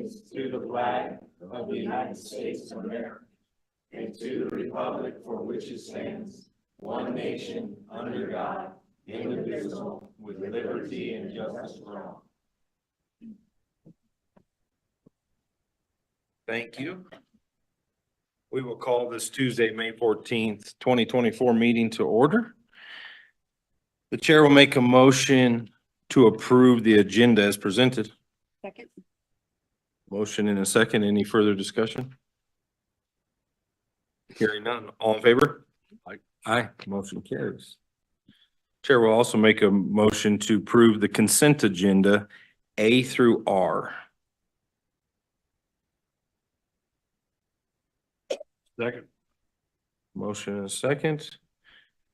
to the flag of the United States of America, and to the republic for which it stands, one nation, under God, indivisible, with liberty and justice for all. Thank you. We will call this Tuesday, May 14th, 2024 meeting to order. The chair will make a motion to approve the agenda as presented. Second. Motion in a second. Any further discussion? Hearing none. All in favor? Aye. Aye. Motion carries. Chair will also make a motion to approve the consent agenda A through R. Second. Motion and a second.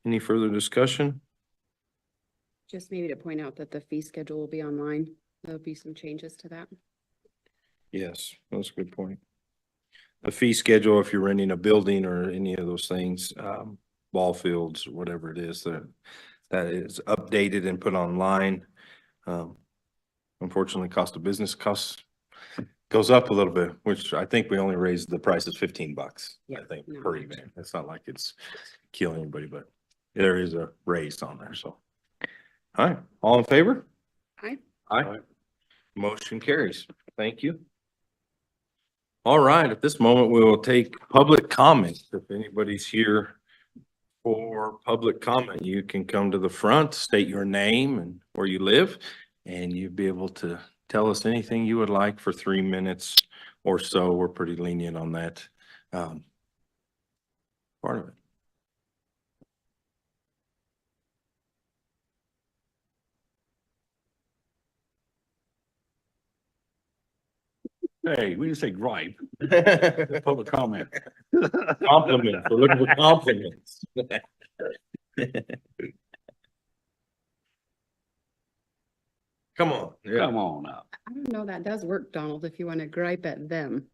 Any further discussion? Just maybe to point out that the fee schedule will be online. There'll be some changes to that. Yes, that's a good point. The fee schedule, if you're renting a building or any of those things, ball fields, whatever it is, that is updated and put online. Unfortunately, cost of business goes up a little bit, which I think we only raised the price is $15, Yeah, I think, not per much. event. It's not like it's killing anybody, but there is a raise on there, so. All right, all in favor? Aye. Aye. Motion carries. Thank you. All right, at this moment, we will take public comment. If anybody's here for public comment, you can come to the front, state your name and where you live, and you'll be able to tell us anything you would like for 3 minutes or so. We're pretty lenient on that part of it. Hey, we just say gripe, public comment. Compliments, we're looking for compliments. Come on. Yeah. Come on up. I don't know, that does work, Donald, if you want to gripe at them.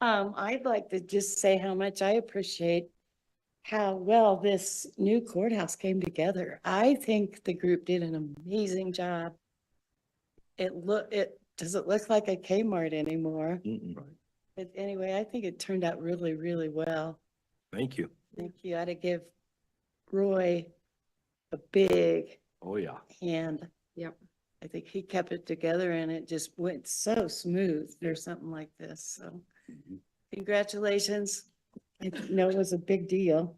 I'd like to just say how much I appreciate how well this new courthouse came together. I think the group did an amazing job. It doesn't look like a Kmart anymore. Mm-mm. But anyway, I think it turned out really, really well. Thank you. Thank you. I had to give Roy a big Oh, yeah. hand. Yep. I think he kept it together and it just went so smooth or something like this. So congratulations. I know it was a big deal.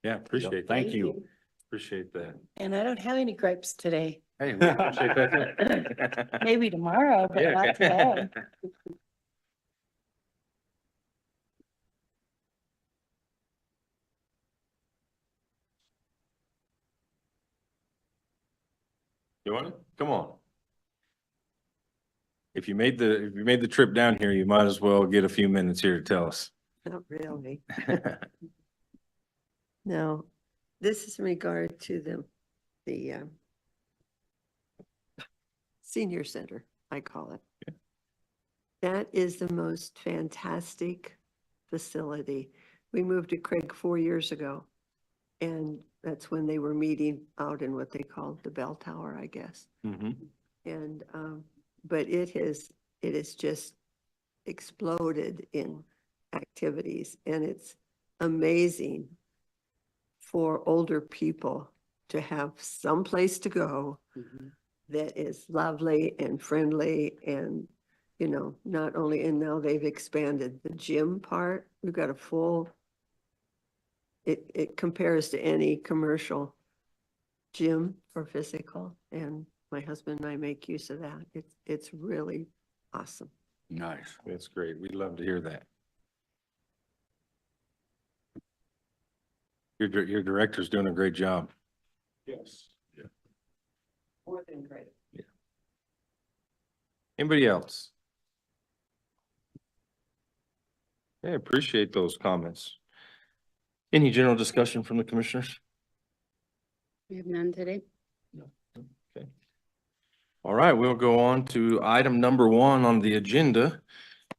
Yeah, appreciate that. Thank you. Appreciate that. And I don't have any gripes today. Hey, we appreciate that. Maybe tomorrow, but not today. You want it? Come on. If you made the trip down here, you might as well get a few minutes here to tell us. Not really. No, this is in regard to the senior center, I call it. Yeah. That is the most fantastic facility. We moved to Craig 4 years ago. And that's when they were meeting out in what they called the bell tower, I guess. Mhm. And, but it has just exploded in activities, and it's amazing for older people to have some place to go that is lovely and friendly and, you know, not only, and now they've expanded the gym part. We've got a full, it compares to any commercial gym for physical, and my husband and I make use of that. It's really awesome. Nice. That's great. We'd love to hear that. Your director's doing a great job. Yes. Yeah. More than great. Anybody else? I appreciate those comments. Any general discussion from the commissioners? We have none today. Okay. All right, we'll go on to item number 1 on the agenda,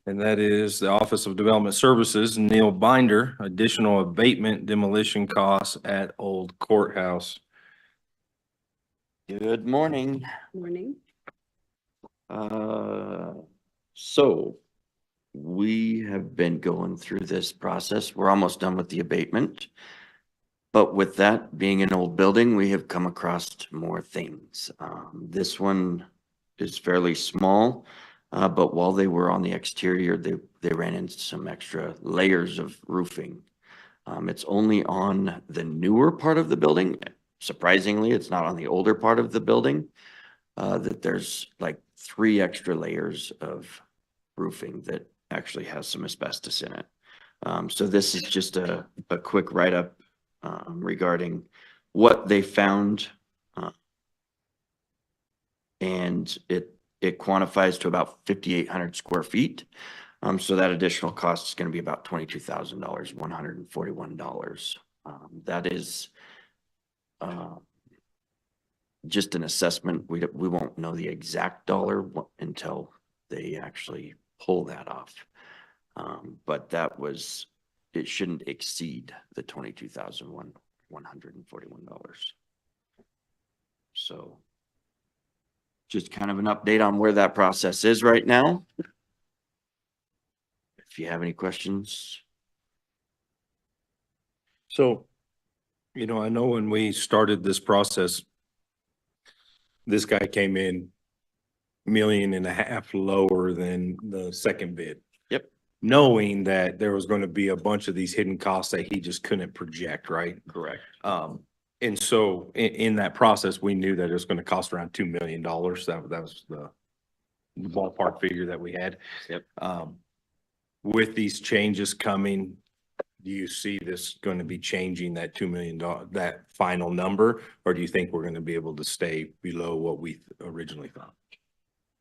and that is the Office of Development Services, Neil Binder, additional abatement demolition costs at Old Courthouse. Good morning. Morning. So we have been going through this process. We're almost done with the abatement. But with that being an old building, we have come across more things. This one is fairly small, but while they were on the exterior, they ran into some extra layers of roofing. It's only on the newer part of the building. Surprisingly, it's not on the older part of the building. That there's like 3 extra layers of roofing that actually has some asbestos in it. So this is just a quick write-up regarding what they found. And it quantifies to about 5,800 square feet. So that additional cost is going to be about $22,000, $141. That is just an assessment. We won't know the exact dollar until they actually pull that off. But it shouldn't exceed the $22,141. So just kind of an update on where that process is right now. If you have any questions. So, I know when we started this process, this guy came in $1.5 million lower than the second bid. Yep. Knowing that there was going to be a bunch of these hidden costs that he just couldn't project, right? Correct. And so in that process, we knew that it was going to cost around $2 million. That was the ballpark figure that we had. Yep. With these changes coming, do you see this going to be changing that $2 million, that final number? Or do you think we're going to be able to stay below what we originally thought?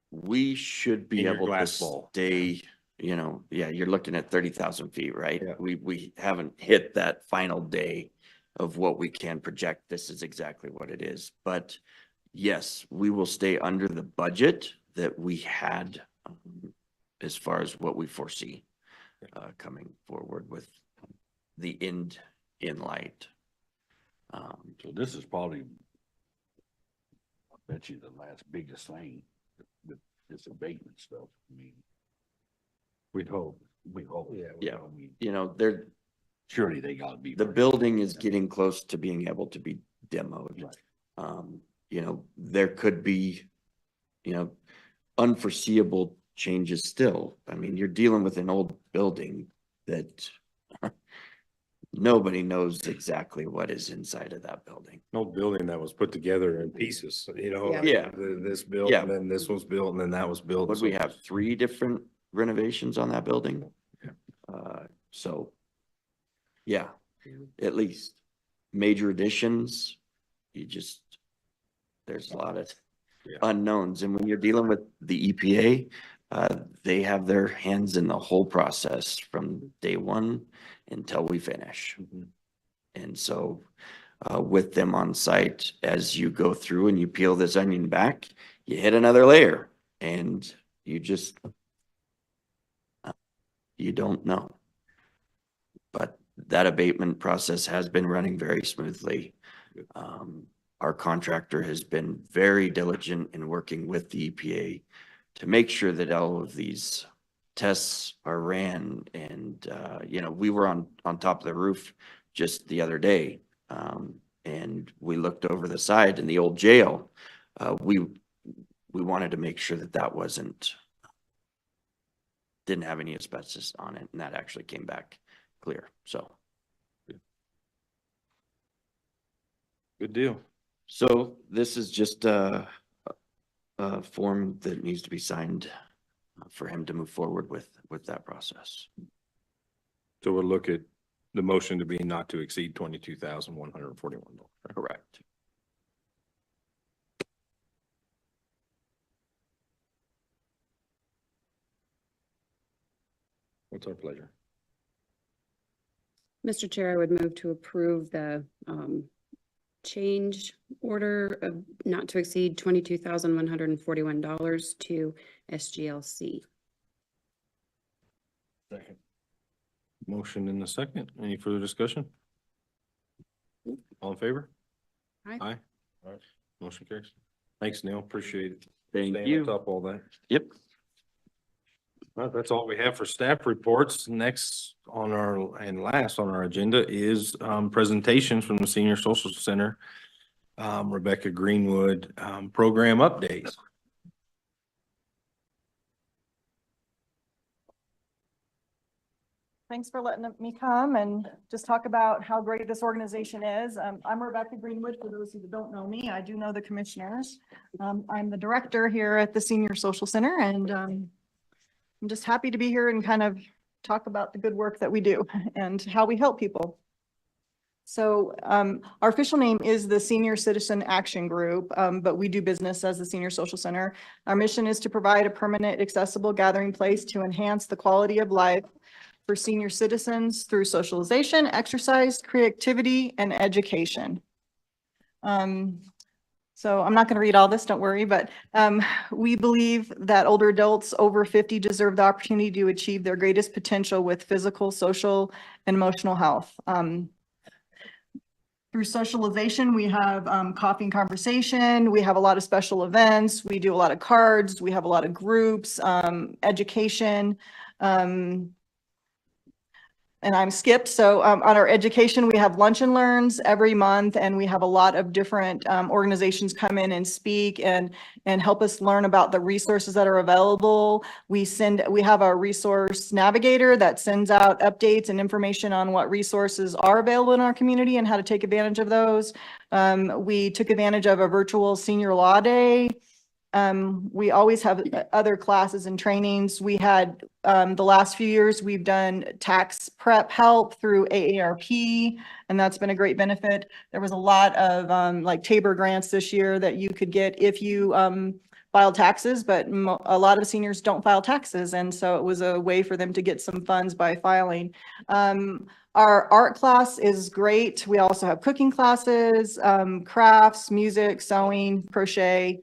We should be In your able to glass ball. stay, you're looking at 30,000 feet, right? Yeah. We haven't hit that final day of what we can project. This is exactly what it is. But yes, we will stay under the budget that we had as far as what we foresee coming forward with the end in light. So this is probably, I bet you, the last biggest thing with this abatement stuff. I mean, We'd hope. we hope. Yeah. I mean, They're surely they gotta be. the building is getting close to being able to be demoed. Right. There could be, unforeseeable changes still. I mean, you're dealing with an old building that nobody knows exactly what is inside of that building. An old building that was put together in pieces, Yeah. This built, Yeah. and then this was built, and then that was built. Would we have 3 different renovations on that building? Yeah. So, yeah, at least major additions, there's a lot of Yeah. unknowns. And when you're dealing with the EPA, they have their hands in the whole process from day one until we finish. Mhm. And so, with them on site, as you go through and you peel this onion back, you hit another layer and you don't know. But that abatement process has been running very smoothly. Our contractor has been very diligent in working with the EPA to make sure that all of these tests are ran. And, we were on top of the roof just the other day. And we looked over the side in the old jail. We wanted to make sure that didn't have any asbestos on it, and that actually came back clear. So. Good deal. So this is just a form that needs to be signed for him to move forward with that process. So we'll look at the motion to be not to exceed $22,141. Correct. What's our pleasure? Mr. Chair, I would move to approve the change order of not to exceed $22,141 to SGLC. Second. Motion in the second. Any further discussion? All in favor? Aye. Aye. All right. Motion carries. Thanks, Neil. Appreciate it. Thank staying on you. top of all that. Yep. Well, that's all we have for staff reports. Next on our, and last on our agenda is presentations from the Senior Social Center. Rebecca Greenwood, program updates. Thanks for letting me come and just talk about how great this organization is. I'm Rebecca Greenwood, for those who don't know me. I do know the commissioners. I'm the director here at the Senior Social Center, and I'm just happy to be here and kind of talk about the good work that we do and how we help people. So our official name is the Senior Citizen Action Group, but we do business as the Senior Social Center. Our mission is to provide a permanent, accessible gathering place to enhance the quality of life for senior citizens through socialization, exercise, creativity, and education. So I'm not going to read all this, don't worry, but we believe that older adults over 50 deserve the opportunity to achieve their greatest potential with physical, social, and emotional health. Through socialization, we have coffee and conversation. We have a lot of special events. We do a lot of cards. We have a lot of groups, education. And I'm Skip. So on our education, we have lunch and learns every month, and we have a lot of different organizations come in and speak and help us learn about the resources that are available. We have a resource navigator that sends out updates and information on what resources are available in our community and how to take advantage of those. We took advantage of a virtual senior law day. We always have other classes and trainings. We had the last few years, we've done tax prep help through AARP, and that's been a great benefit. There was a lot of like Tabor grants this year that you could get if you filed taxes, but a lot of seniors don't file taxes. And so it was a way for them to get some funds by filing. Our art class is great. We also have cooking classes, crafts, music, sewing, crochet.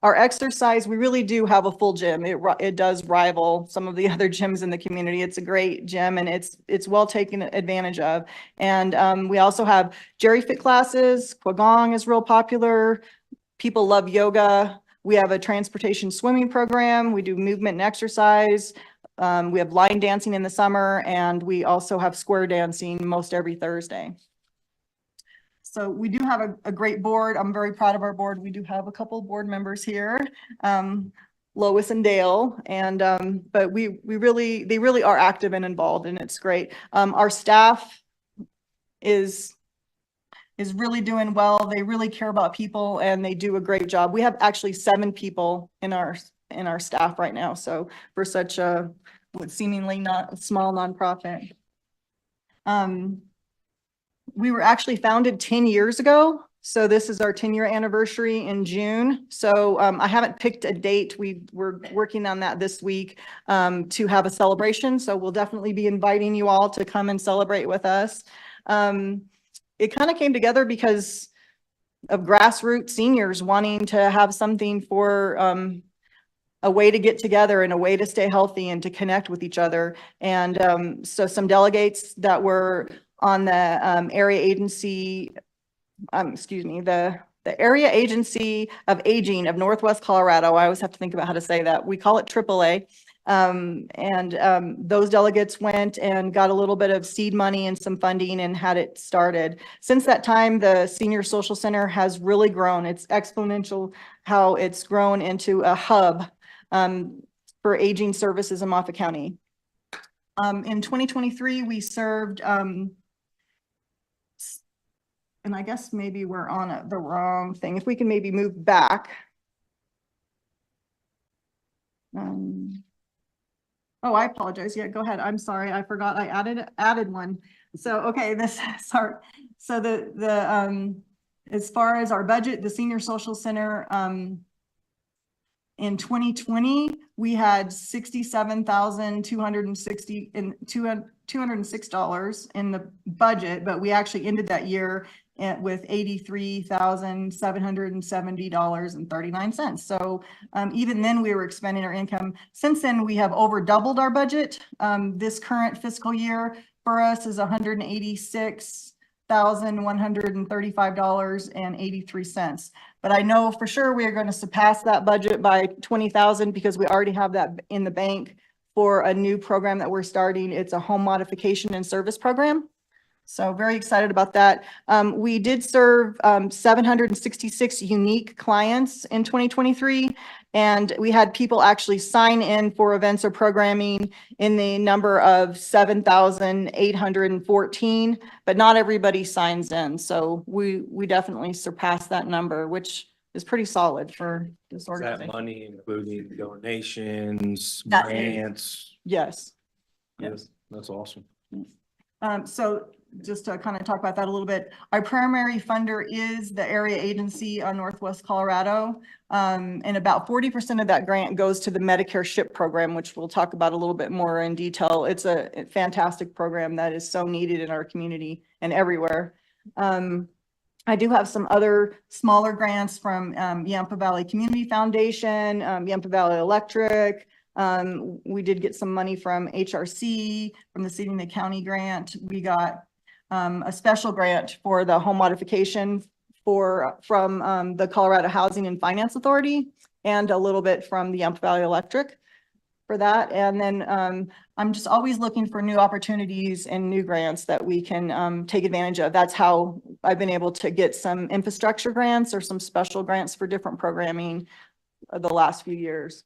Our exercise, we really do have a full gym. It does rival some of the other gyms in the community. It's a great gym, and it's well taken advantage of. And we also have Jerry Fit classes. Qigong is real popular. People love yoga. We have a transportation swimming program. We do movement and exercise. We have line dancing in the summer, and we also have square dancing most every Thursday. So we do have a great board. I'm very proud of our board. We do have a couple board members here, Lois and Dale, and but they really are active and involved, and it's great. Our staff is really doing well. They really care about people, and they do a great job. We have actually 7 people in our staff right now. So for such a seemingly not small nonprofit. We were actually founded 10 years ago. So this is our 10-year anniversary in June. So I haven't picked a date. We're working on that this week to have a celebration. So we'll definitely be inviting you all to come and celebrate with us. It kind of came together because of grassroots seniors wanting to have something for a way to get together and a way to stay healthy and to connect with each other. And so some delegates that were on the area agency, the Area Agency of Aging of Northwest Colorado. I always have to think about how to say that. We call it AAA. Those delegates went and got a little bit of seed money and some funding and had it started. Since that time, the Senior Social Center has really grown. It's exponential how it's grown into a hub for aging services in Moffat County. In 2023, we served and I guess maybe we're on the wrong thing. If we can maybe move back. Oh, I apologize. Yeah, go ahead. I'm sorry. I forgot I added one. So, okay, sorry. So as far as our budget, the Senior Social Center, in 2020, we had $67,206 in the budget, but we actually ended that year with $83,770.39. So even then we were expending our income. Since then, we have over doubled our budget. This current fiscal year for us is $186 $135.83. But I know for sure we are going to surpass that budget by 20,000 because we already have that in the bank for a new program that we're starting. It's a home modification and service program. So very excited about that. We did serve 766 unique clients in 2023, and we had people actually sign in for events or programming in the number of 7,814, but not everybody signs in. So we definitely surpassed that number, which is pretty solid for this Is that organization. money including donations, That- grants? Yes. Yes, that's awesome. So just to kind of talk about that a little bit, our primary funder is the area agency on Northwest Colorado. And about 40% of that grant goes to the Medicare SHIP program, which we'll talk about a little bit more in detail. It's a fantastic program that is so needed in our community and everywhere. I do have some other smaller grants from Yampa Valley Community Foundation, Yampa Valley Electric. We did get some money from HRC, from the city and the county grant. We got a special grant for the home modification from the Colorado Housing and Finance Authority, and a little bit from the Yampa Valley Electric for that. And then I'm just always looking for new opportunities and new grants that we can take advantage of. That's how I've been able to get some infrastructure grants or some special grants for different programming the last few years.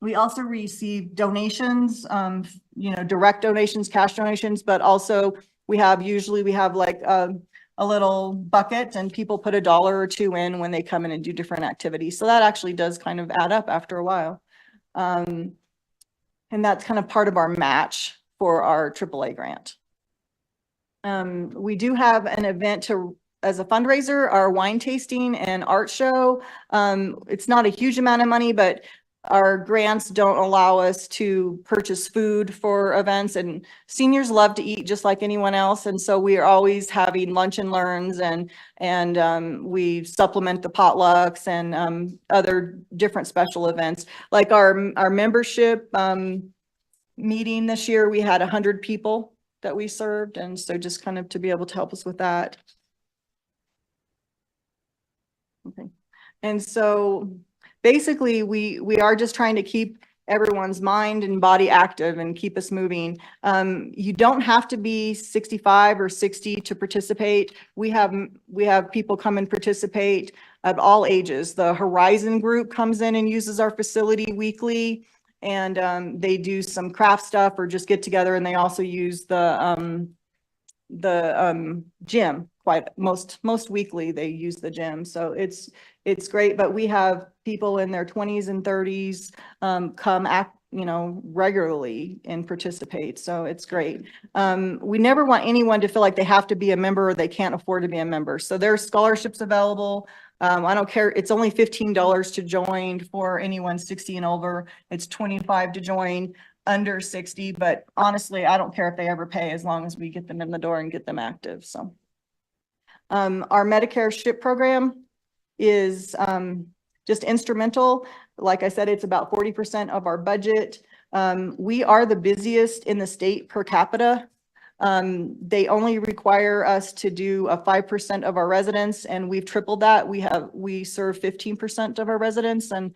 We also receive donations, direct donations, cash donations, but also we have like a little bucket and people put $1 or $2 in when they come in and do different activities. So that actually does kind of add up after a while. And that's kind of part of our match for our AAA grant. We do have an event as a fundraiser, our wine tasting and art show. It's not a huge amount of money, but our grants don't allow us to purchase food for events, and seniors love to eat just like anyone else. And so we are always having lunch and learns, and we supplement the potlucks and other different special events. Like our membership meeting this year, we had 100 people that we served. And so just kind of to be able to help us with that. Okay. And so basically, we are just trying to keep everyone's mind and body active and keep us moving. You don't have to be 65 or 60 to participate. We have people come and participate at all ages. The Horizon group comes in and uses our facility weekly, and they do some craft stuff or just get together, and they also use the gym most weekly. They use the gym, so it's great. But we have people in their 20s and 30s come act regularly and participate, so it's great. We never want anyone to feel like they have to be a member or they can't afford to be a member, so there's scholarships available. I don't care, it's only $15 to join for anyone 60 and over. It's $25 to join under 60, but honestly, I don't care if they ever pay, as long as we get them in the door and get them active. So our Medicare SHIP program is just instrumental. Like I said, it's about 40% of our budget. We are the busiest in the state per capita. They only require us to do a 5% of our residents, and we've tripled that. We serve 15% of our residents, and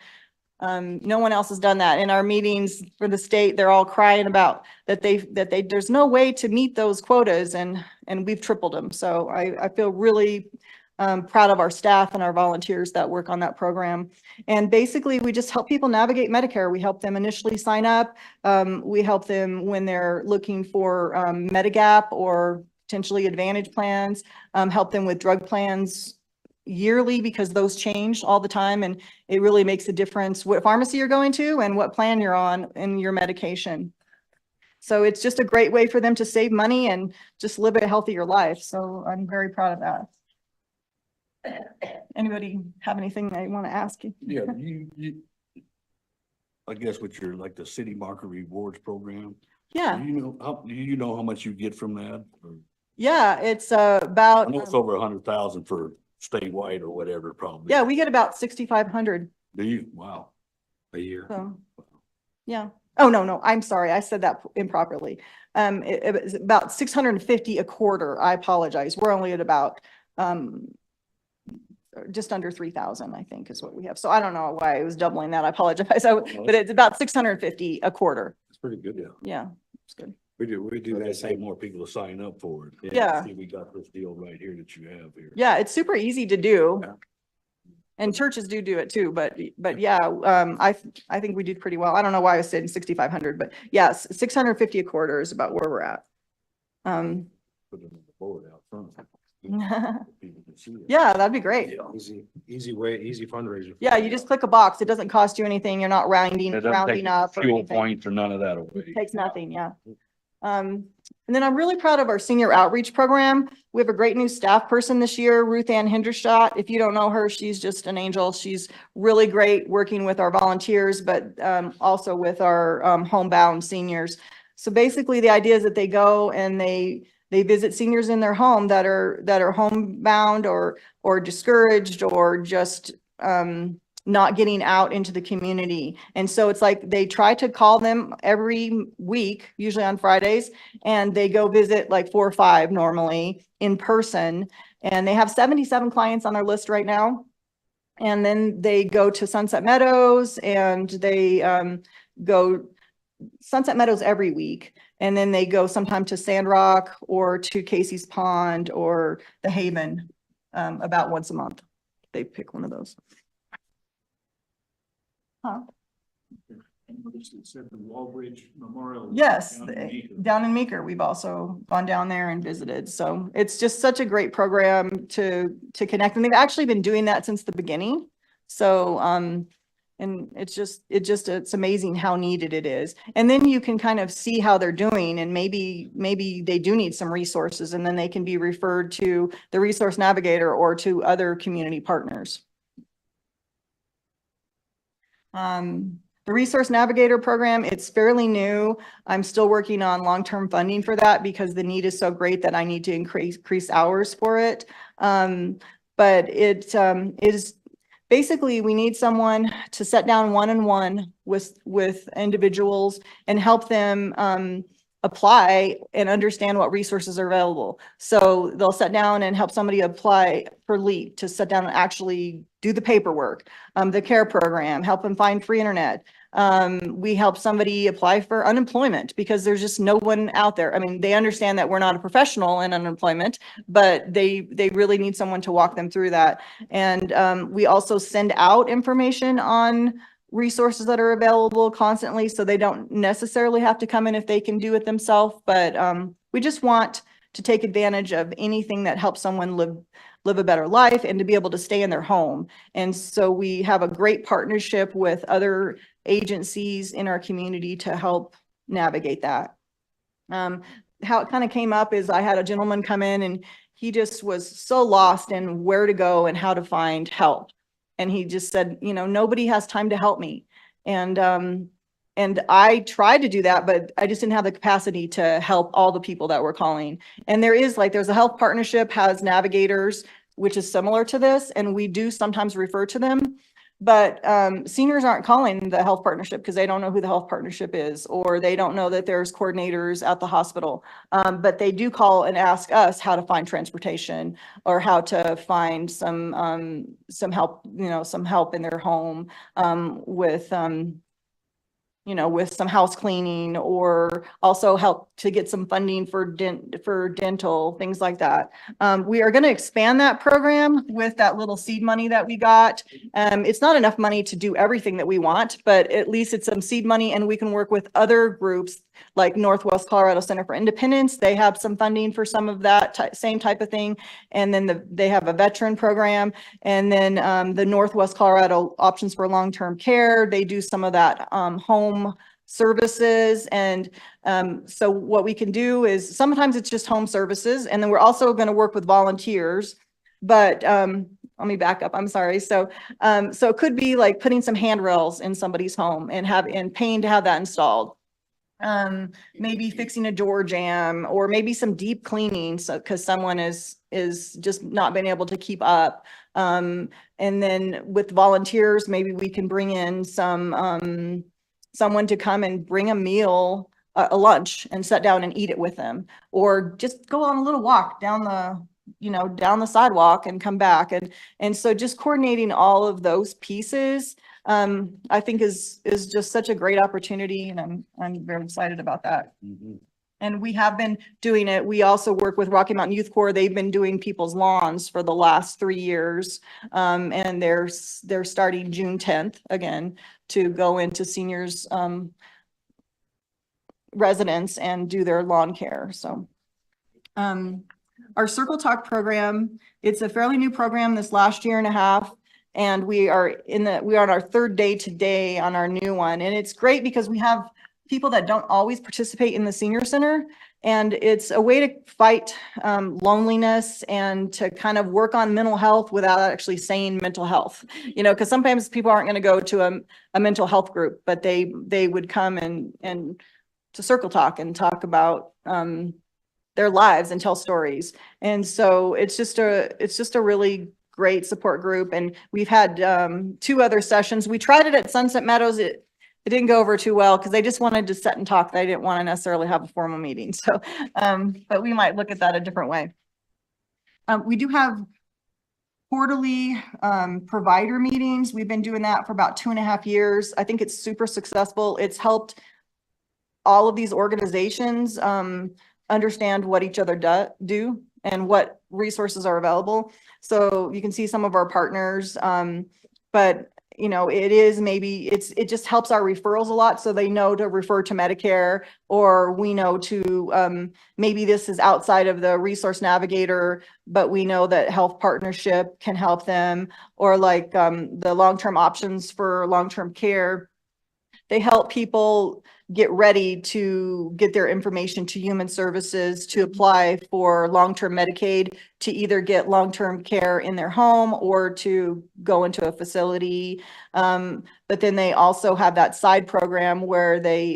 no one else has done that. In our meetings for the state, they're all crying about that there's no way to meet those quotas, and we've tripled them. So I feel really proud of our staff and our volunteers that work on that program. And basically, we just help people navigate Medicare. We help them initially sign up. We help them when they're looking for Medigap or potentially Advantage plans, help them with drug plans yearly, because those change all the time, and it really makes a difference what pharmacy you're going to and what plan you're on in your medication. So it's just a great way for them to save money and just live a healthier life. So I'm very proud of that. Anybody have anything they want to ask you? Yeah, I guess with your, like the city market rewards program. Yeah, Do you know how much you get from that? Or- yeah, it's I about, know it's over 100,000 for statewide or whatever, probably. yeah, we get about 6,500. Do you? Wow. A year. So, yeah, Oh, no, I'm sorry. I said that improperly. It was about 650 a quarter. I apologize. We're only at about, just under 3,000, I think is what we have. So I don't know why I was doubling that. I apologize. But it's about 650 a quarter. It's pretty good, yeah. Yeah, it's good. We do that, say more people to sign up for it. Yeah. See, we got this deal right here that you have here. Yeah, it's super easy to do. Yeah. And churches do it too, but yeah, I think we did pretty well. I don't know why I was saying 6,500, but yes, 650 a quarter is about where we're at. Put it on the board out front. Yeah, People can see it. that'd be great. Easy way, easy fundraiser. Yeah, you just click a box. It doesn't cost you anything. You're not rounding It doesn't take up or fuel anything. points or none of that away. It takes nothing, yeah. And then I'm really proud of our senior outreach program. We have a great new staff person this year, Ruth Ann Hendershot. If you don't know her, she's just an angel. She's really great working with our volunteers, but also with our homebound seniors. So basically the idea is that they go and they visit seniors in their home that are homebound or discouraged or just not getting out into the community. And so it's like they try to call them every week, usually on Fridays, and they go visit like 4 or 5 normally in person. And they have 77 clients on their list right now. And then they go to Sunset Meadows and they go Sunset Meadows every week. And then they go sometime to Sandrock or to Casey's Pond or the Haven about once a month. They pick one of those. Huh? Yes, down in Meeker, we've also gone down there and visited. So it's just such a great program to connect. And they've actually been doing that since the beginning. So, and it's amazing how needed it is. And then you can kind of see how they're doing and maybe they do need some resources and then they can be referred to the resource navigator or to other community partners. The Resource Navigator program, it's fairly new. I'm still working on long-term funding for that because the need is so great that I need to increase hours for it. But it is basically we need someone to sit down one-on-one with individuals and help them apply and understand what resources are available. So they'll sit down and help somebody apply for LEAP, to sit down and actually do the paperwork, the CARE program, help them find free internet. We help somebody apply for unemployment because there's just no one out there. I mean, they understand that we're not a professional in unemployment, but they really need someone to walk them through that. And we also send out information on resources that are available constantly, so they don't necessarily have to come in if they can do it themselves. But we just want to take advantage of anything that helps someone live a better life and to be able to stay in their home. And so we have a great partnership with other agencies in our community to help navigate that. How it kind of came up is I had a gentleman come in and he just was so lost in where to go and how to find help. And he just said, you know, nobody has time to help me. And I tried to do that, but I just didn't have the capacity to help all the people that were calling. And there's a health partnership has navigators, which is similar to this. And we do sometimes refer to them, but seniors aren't calling the health partnership because they don't know who the health partnership is, or they don't know that there's coordinators at the hospital. But they do call and ask us how to find transportation or how to find some help, some help in their home with some house cleaning, or also help to get some funding for dental, things like that. We are going to expand that program with that little seed money that we got. It's not enough money to do everything that we want, but at least it's some seed money, and we can work with other groups like Northwest Colorado Center for Independence. They have some funding for some of that same type of thing. And then they have a veteran program. And then the Northwest Colorado Options for Long-Term Care, they do some of that home services. And so what we can do is sometimes it's just home services. And then we're also going to work with volunteers. But let me back up. I'm sorry. So it could be like putting some handrails in somebody's home and paying to have that installed. Maybe fixing a door jamb, or maybe some deep cleaning, so because someone is just not been able to keep up. And then with volunteers, maybe we can bring in some someone to come and bring a meal, a lunch, and sit down and eat it with them, or just go on a little walk down the sidewalk and come back. And so just coordinating all of those pieces, I think is just such a great opportunity, and I'm very excited about that. And we have been doing it. We also work with Rocky Mountain Youth Corps. They've been doing people's lawns for the last 3 years. And they're starting June 10th again to go into seniors, residents and do their lawn care. So, our Circle Talk program, it's a fairly new program this last year and a half. And we are on our 3rd day today on our new one. And it's great because we have people that don't always participate in the senior center. And it's a way to fight loneliness and to kind of work on mental health without actually saying mental health, because sometimes people aren't going to go to a mental health group, but they would come and to Circle Talk and talk about their lives and tell stories. And so it's just a really great support group. And we've had 2 other sessions. We tried it at Sunset Meadows. It didn't go over too well because they just wanted to sit and talk. They didn't want to necessarily have a formal meeting. So, but we might look at that a different way. We do have quarterly provider meetings. We've been doing that for about 2.5 years. I think it's super successful. It's helped all of these organizations understand what each other do and what resources are available. So you can see some of our partners, but it just helps our referrals a lot. So they know to refer to Medicare, or we know to, maybe this is outside of the resource navigator, but we know that Health Partnership can help them, or like the long-term options for long-term care. They help people get ready to get their information to Human Services to apply for long-term Medicaid, to either get long-term care in their home or to go into a facility. But then they also have that side program where they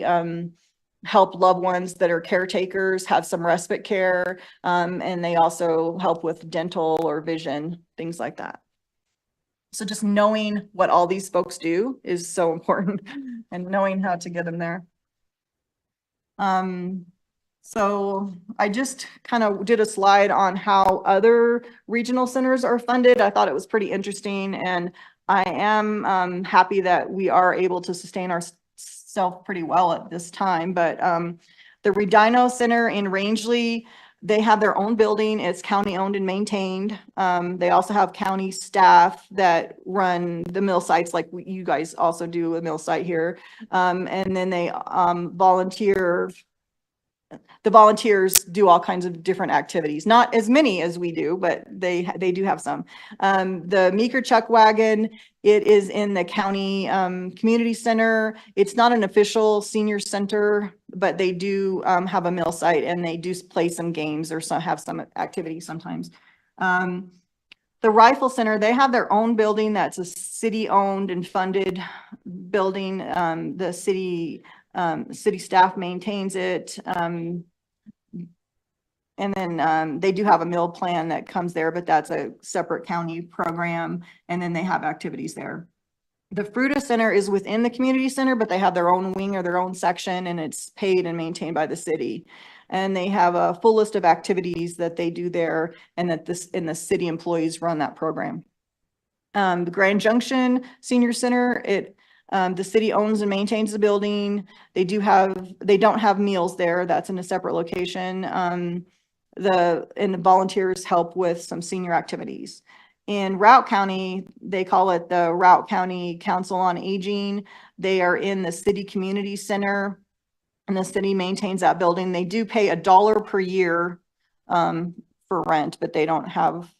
help loved ones that are caretakers have some respite care. And they also help with dental or vision, things like that. So just knowing what all these folks do is so important, and knowing how to get them there. So I just kind of did a slide on how other regional centers are funded. I thought it was pretty interesting, and I am happy that we are able to sustain ourselves pretty well at this time. But the Redino Center in Rangeley, they have their own building. It's county owned and maintained. They also have county staff that run the mill sites, like you guys also do a mill site here. And then they the volunteers do all kinds of different activities, not as many as we do, but they do have some. The Meeker Chuck Wagon, it is in the county community center. It's not an official senior center, but they do have a mill site, and they do play some games or have some activities sometimes. The Rifle Center, they have their own building that's a city owned and funded building. The city staff maintains it. And then they do have a meal plan that comes there, but that's a separate county program. And then they have activities there. The Fruta Center is within the community center, but they have their own wing or their own section, and it's paid and maintained by the city. And they have a full list of activities that they do there, and that the city employees run that program. The Grand Junction Senior Center, the city owns and maintains the building. They don't have meals there. That's in a separate location. The volunteers help with some senior activities. In Routt County, they call it the Routt County Council on Aging. They are in the city community center, and the city maintains that building. They do pay $1 per year for rent, but they don't have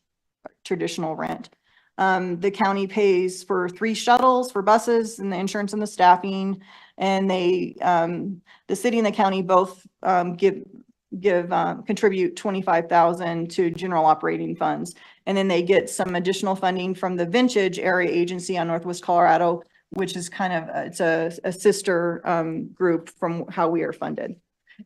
traditional rent. The county pays for 3 shuttles for buses and the insurance and the staffing, and the city and the county both contribute $25,000 to general operating funds. And then they get some additional funding from the Vintage Area Agency on Northwest Colorado, which is kind of, it's a sister group from how we are funded.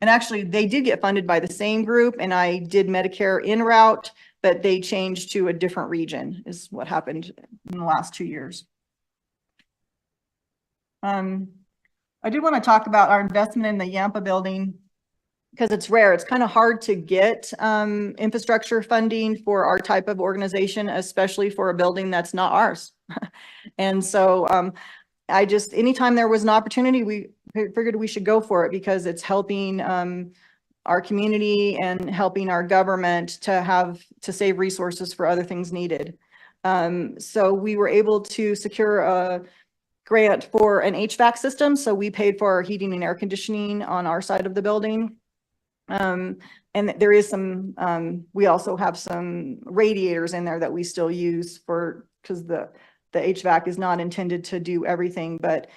And actually they did get funded by the same group, and I did Medicare en route, but they changed to a different region is what happened in the last 2 years. I did want to talk about our investment in the Yampa building because it's rare. It's kind of hard to get infrastructure funding for our type of organization, especially for a building that's not ours. And so anytime there was an opportunity, we figured we should go for it because it's helping our community and helping our government to save resources for other things needed. So we were able to secure a grant for an HVAC system. So we paid for our heating and air conditioning on our side of the building. And there is we also have some radiators in there that we still use because the HVAC is not intended to do everything, but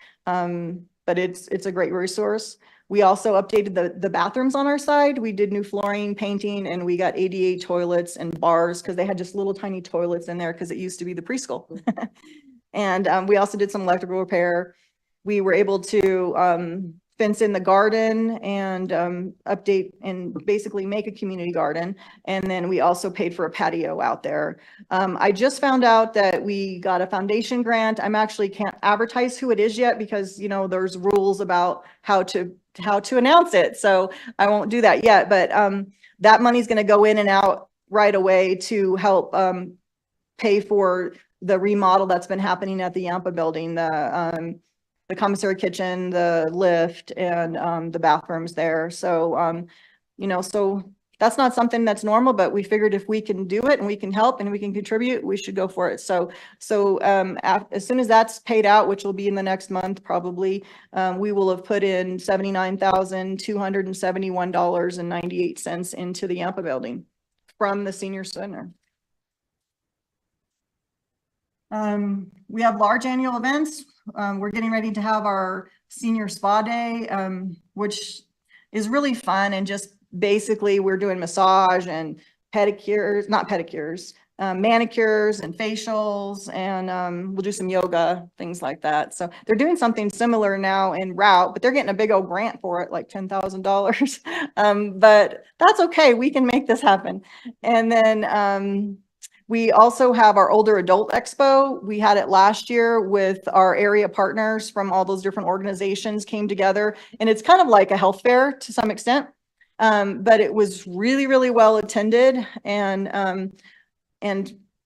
it's a great resource. We also updated the bathrooms on our side. We did new flooring, painting, and we got ADA toilets and bars because they had just little tiny toilets in there because it used to be the preschool. And we also did some electrical repair. We were able to fence in the garden and update and basically make a community garden. And then we also paid for a patio out there. I just found out that we got a foundation grant. I'm actually can't advertise who it is yet because, there's rules about how to announce it. So I won't do that yet, but that money's going to go in and out right away to help pay for the remodel that's been happening at the Yampa building, the commissary kitchen, the lift, and the bathrooms there. So, so that's not something that's normal, but we figured if we can do it and we can help and we can contribute, we should go for it. So as soon as that's paid out, which will be in the next month, probably, we will have put in $79,271.98 into the Yampa building from the senior center. We have large annual events. We're getting ready to have our senior spa day, which is really fun. And just basically we're doing massage and pedicures, not pedicures, manicures and facials, and we'll do some yoga, things like that. So they're doing something similar now in Route, but they're getting a big old grant for it, like $10,000. But that's okay. We can make this happen. And then we also have our Older Adult Expo. We had it last year with our area partners from all those different organizations came together. And it's kind of like a health fair to some extent, but it was really, really well attended. And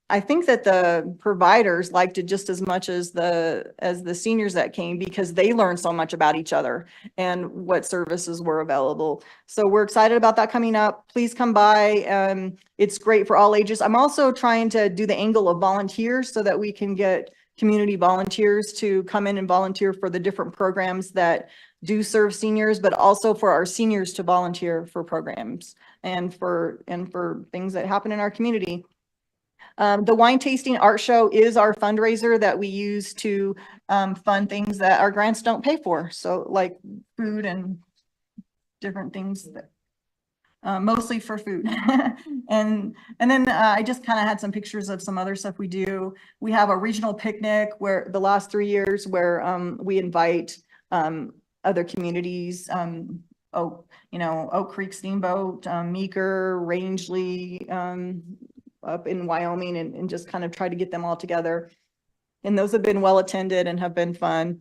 I think that the providers liked it just as much as the seniors that came because they learned so much about each other and what services were available. So we're excited about that coming up. Please come by. It's great for all ages. I'm also trying to do the angle of volunteers so that we can get community volunteers to come in and volunteer for the different programs that do serve seniors, but also for our seniors to volunteer for programs and for things that happen in our community. The wine tasting art show is our fundraiser that we use to fund things that our grants don't pay for. So like food and different things that mostly for food. and then I just kind of had some pictures of some other stuff we do. We have a regional picnic where the last 3 years where we invite other communities, Oak Creek Steamboat, Meeker, Rangeley, up in Wyoming, and just kind of try to get them all together. And those have been well attended and have been fun.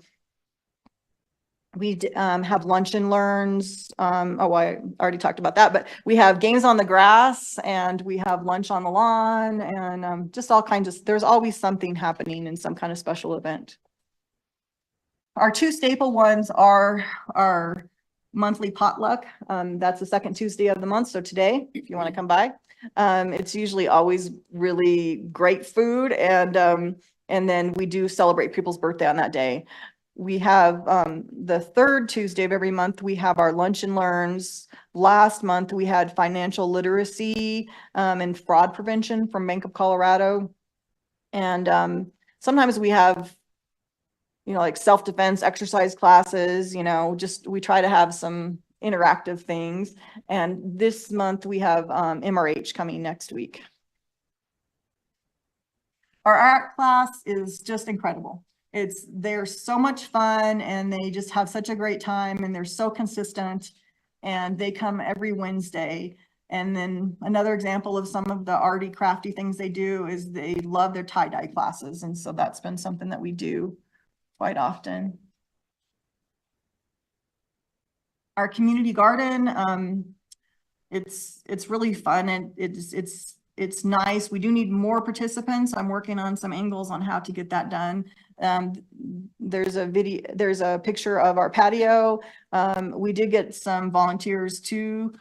We have lunch and learns. I already talked about that, but we have games on the grass and we have lunch on the lawn and just all kinds of, there's always something happening in some kind of special event. Our two staple ones are our monthly potluck. That's the second Tuesday of the month. So today, if you want to come by, it's usually always really great food. And then we do celebrate people's birthday on that day. We have the third Tuesday of every month, we have our lunch and learns. Last month, we had financial literacy and fraud prevention from Bank of Colorado. And sometimes we have, like self-defense exercise classes, we try to have some interactive things. And this month we have MRH coming next week. Our art class is just incredible. They're so much fun and they just have such a great time and they're so consistent and they come every Wednesday. And then another example of some of the arty crafty things they do is they love their tie-dye classes. And so that's been something that we do quite often. Our community garden, it's really fun and it's nice. We do need more participants. I'm working on some angles on how to get that done. There's a picture of our patio. We did get some volunteers to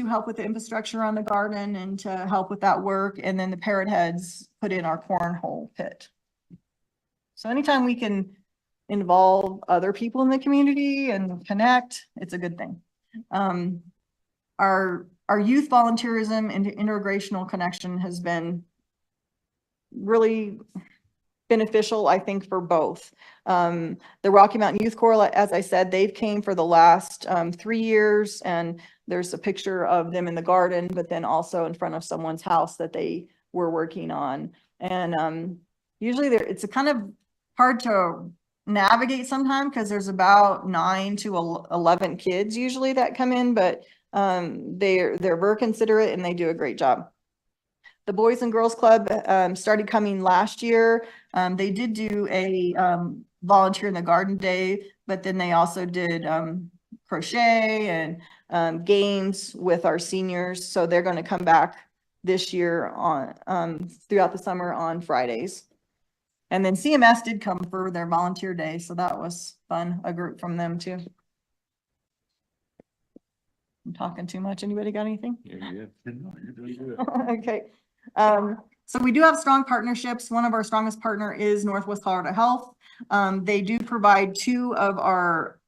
help with the infrastructure on the garden and to help with that work. And then the parrot heads put in our cornhole pit. So anytime we can involve other people in the community and connect, it's a good thing. Our youth volunteerism and intergenerational connection has been really beneficial, I think, for both. The Rocky Mountain Youth Corps, as I said, they've came for the last 3 years, and there's a picture of them in the garden, but then also in front of someone's house that they were working on. And usually it's a kind of hard to navigate sometimes because there's about 9 to 11 kids usually that come in, but they're very considerate and they do a great job. The Boys and Girls Club started coming last year. They did do a volunteer in the garden day, but then they also did crochet and games with our seniors. So they're going to come back this year on throughout the summer on Fridays. And then CMS did come for their volunteer day, so that was fun, a group from them too. I'm talking too much. Anybody got anything? Yeah, no, you're doing good. Okay. So we do have strong partnerships. One of our strongest partner is Northwest Colorado Health. They do provide 2 of our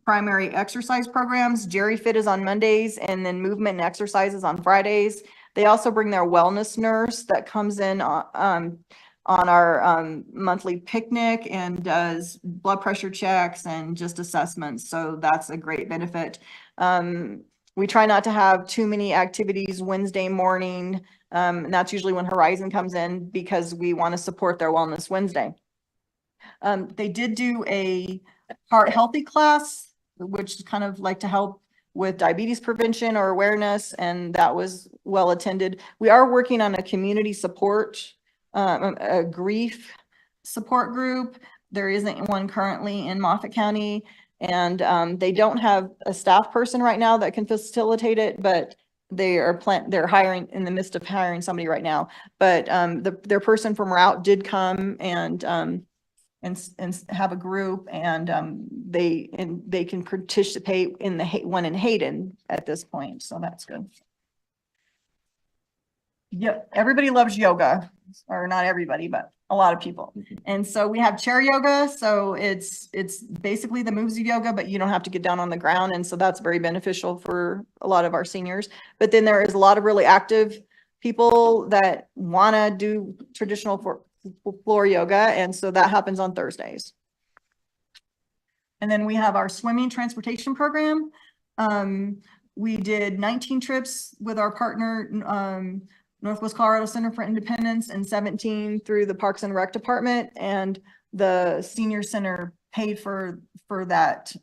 primary exercise programs. Jerry Fit is on Mondays and then movement and exercises on Fridays. They also bring their wellness nurse that comes in on our monthly picnic and does blood pressure checks and just assessments. So that's a great benefit. We try not to have too many activities Wednesday morning. And that's usually when Horizon comes in because we want to support their Wellness Wednesday. They did do a heart healthy class, which is kind of like to help with diabetes prevention or awareness, and that was well attended. We are working on a community support, a grief support group. There isn't one currently in Moffat County, and they don't have a staff person right now that can facilitate it, but they're hiring, in the midst of hiring somebody right now. But their person from Route did come and have a group, and they can participate in the one in Hayden at this point, so that's good. Yep, everybody loves yoga, or not everybody, but a lot of people. And so we have chair yoga. So it's basically the moves of yoga, but you don't have to get down on the ground. And so that's very beneficial for a lot of our seniors. But then there is a lot of really active people that want to do traditional floor yoga. And so that happens on Thursdays. And then we have our swimming transportation program. We did 19 trips with our partner, Northwest Colorado Center for Independence, and 17 through the Parks and Rec Department, and the Senior Center paid for that,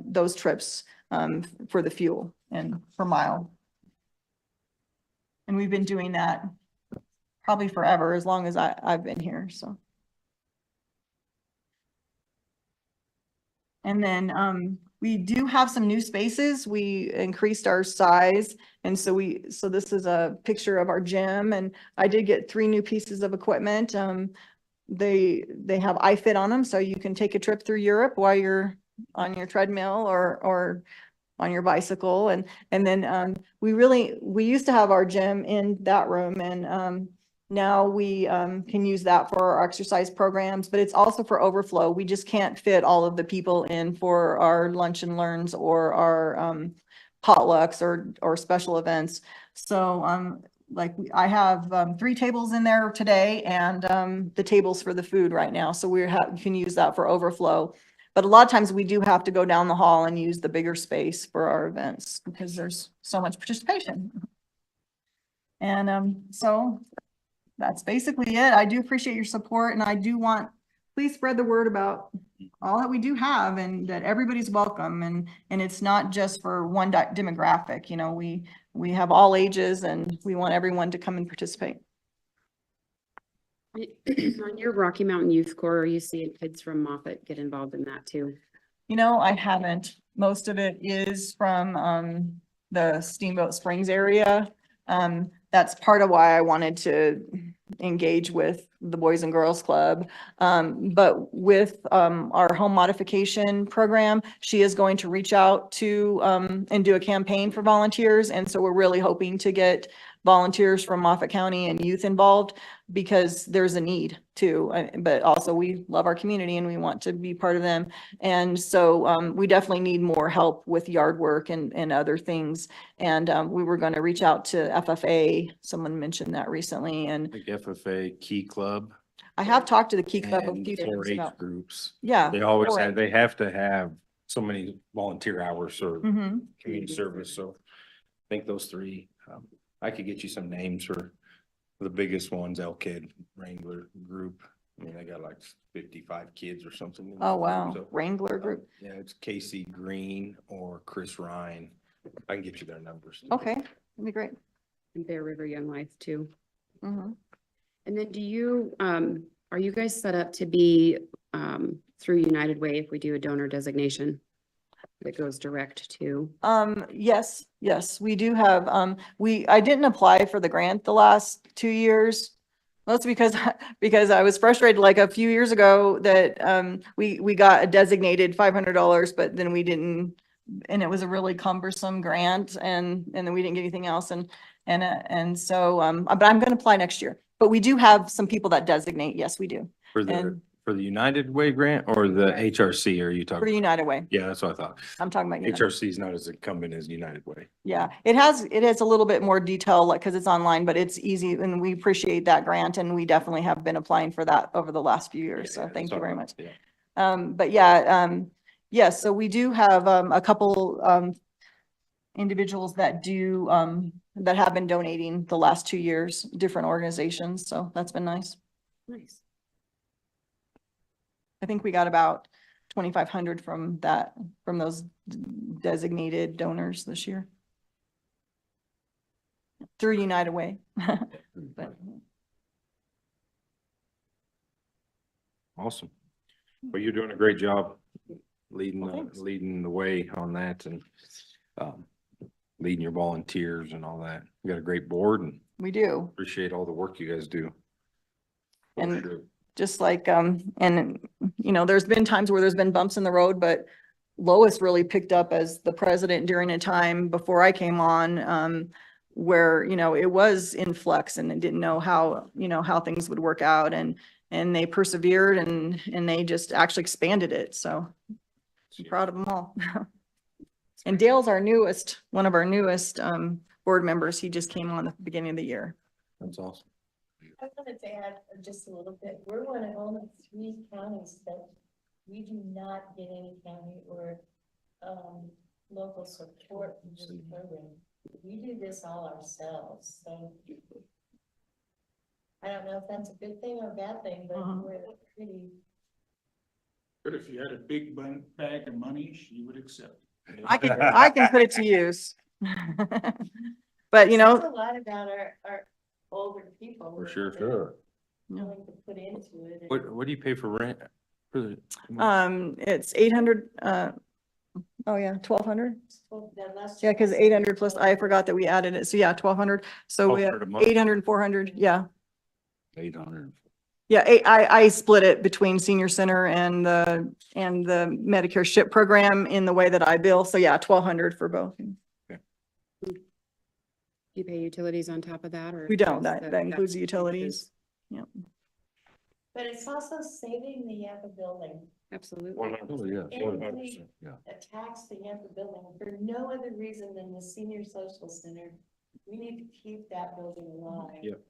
those trips for the fuel and per mile. And we've been doing that probably forever, as long as I've been here, so. And then we do have some new spaces. We increased our size. And so this is a picture of our gym, and I did get 3 new pieces of equipment. They have iFit on them, so you can take a trip through Europe while you're on your treadmill or on your bicycle. And then we used to have our gym in that room, and now we can use that for our exercise programs, but it's also for overflow. We just can't fit all of the people in for our lunch and learns or our potlucks or special events. So I have 3 tables in there today, and the tables for the food right now. So we can use that for overflow. But a lot of times we do have to go down the hall and use the bigger space for our events because there's so much participation. And so that's basically it. I do appreciate your support, and I do want, please spread the word about all that we do have, and that everybody's welcome, and it's not just for one demographic. You know, we have all ages, and we want everyone to come and participate. On your Rocky Mountain Youth Corps, are you seeing kids from Moffat get involved in that too? You know, I haven't. Most of it is from the Steamboat Springs area. That's part of why I wanted to engage with the Boys and Girls Club. But with our home modification program, she is going to reach out to and do a campaign for volunteers. And so we're really hoping to get volunteers from Moffat County and youth involved because there's a need too. But also we love our community and we want to be part of them. And so we definitely need more help with yard work and other things. And we were going to reach out to FFA. Someone mentioned that recently. And Like FFA, Key Club. I have talked to the Key Club a and few times 4-H about, groups. yeah. They always 4-H. have, they have to have so many volunteer hours or Mhm. community service. So I think those three, I could get you some names for the biggest ones, Elkid Wrangler Group. I mean, they got like 55 kids or something. Oh, wow. So, Wrangler Group. yeah, it's Casey Green or Chris Ryan. I can get you their numbers. Okay, that'd be great. And Bear River Young Life too. Mhm. And then do you, are you guys set up to be, through United Way if we do a donor designation? That goes direct to, Yes, we do have, I didn't apply for the grant the last 2 years. Mostly because I was frustrated like a few years ago that, we got a designated $500, but then we didn't, and it was a really cumbersome grant and then we didn't get anything else. And so, but I'm gonna apply next year. But we do have some people that designate. Yes, we do. For the, And for the United Way grant or the HRC, are you for talking? United Way, Yeah, that's what I thought. I'm talking about United. HRC is not as incumbent as United Way. Yeah, it has a little bit more detail, like, cause it's online, but it's easy and we appreciate that grant and we definitely have been applying for that over the last few years. So Yeah, thank that's you very all much. right. Yeah. But yeah, yes, so we do have, a couple, individuals that do, that have been donating the last 2 years, different organizations. So that's been nice. nice. I think we got about 2,500 from those designated donors this year. Through United Way. But Awesome. Well, you're doing a great job leading, Well, thanks. leading the way on that and, leading your volunteers and all that. You got a great board and we do. appreciate all the work you guys do. For And sure. just like, and you know, there's been times where there's been bumps in the road, but Lois really picked up as the president during a time before I came on, where, you know, it was in flux and it didn't know how, you know, how things would work out and they persevered and they just actually expanded it. So I'm proud of them all. And Dale's one of our newest, board members. He just came on at the beginning of the year. That's awesome. I wanted to add just a little bit, we're one of only 3 counties that we do not get any county or local support in this program. We do this all ourselves, so. I don't know if that's a good thing or a bad thing, but we're pretty. But if you had a big bag of money, she would accept. I can put it to use. But you know, Says a lot about our older people. For sure. what they're Sure. Willing to put into it. What do you pay for rent? For the, it's 800, oh yeah, 1,200. Yeah, cause 800 plus, I forgot that we added it. So yeah, 1,200. So we have 1,200 a month? 800 and 400. Yeah. 800. Yeah, I split it between senior center and the Medicare SHIP program in the way that I bill. So yeah, 1,200 for both. Do you pay utilities on top of that or? We don't, just that includes the utilities. Yeah. But it's also saving the Yampa building. Absolutely. Oh, yeah. Anybody Yeah. attacks the Yampa building for no other reason than the senior social center. We need to keep that building alive. Yep.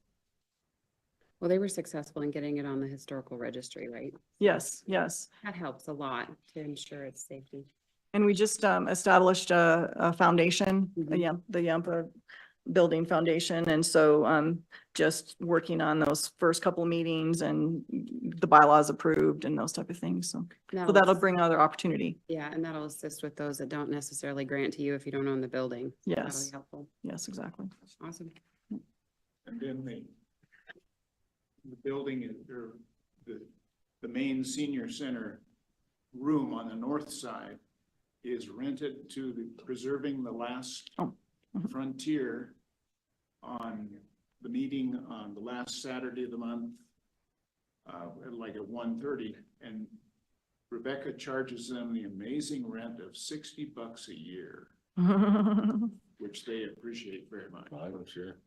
Well, they were successful in getting it on the historical registry, right? Yes, yes. That helps a lot to ensure its safety. And we just established a foundation, Mhm. the Yampa Building Foundation. And so just working on those first couple of meetings and the bylaws approved and those type of things. So that'll bring other opportunity. Yeah, and that'll assist with those that don't necessarily grant to you if you don't own the building. That'll Yes. be helpful. Yes, exactly. Awesome. And then the building is, or the main senior center room on the north side is rented to the Preserving the Last Oh, mhm. Frontier on the meeting on the last Saturday of the month, like at 1:30, and Rebecca charges them the amazing rent of $60 a year, which they appreciate very much. I'm sure.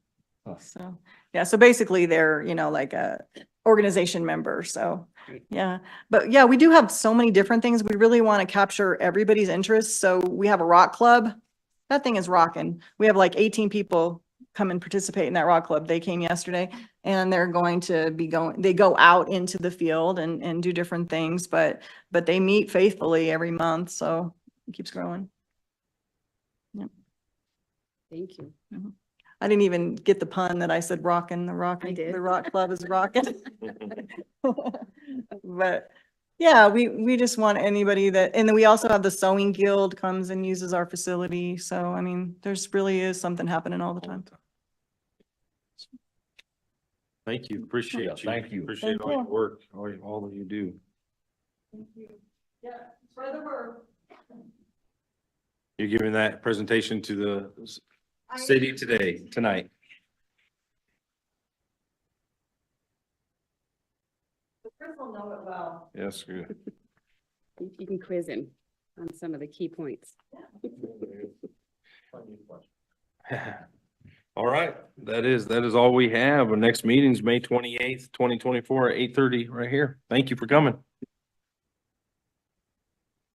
So, yeah, so basically they're, you know, like a organization member, so, yeah. But yeah, we do have so many different things. We really want to capture everybody's interests. So we have a rock club. That thing is rocking. We have like 18 people come and participate in that rock club. They came yesterday and they're going to be they go out into the field and do different things, but they meet faithfully every month, so it keeps growing. Thank you. I didn't even get the pun that I said rockin', I did. the rock club is rockin'. But yeah, we just want anybody that, and then we also have the sewing guild comes and uses our facility. So, I mean, there's really is something happening all the time. Thank you. Appreciate you. Thank you. Appreciate Thank all your you. work, all that you do. Yeah, spread the word. You're giving that presentation to the city tonight. Chris will know it well. Yes, good. You can quiz him on some of the key points. All right, that is all we have. Our next meeting is May 28th, 2024 at 8:30 right here. Thank you for coming.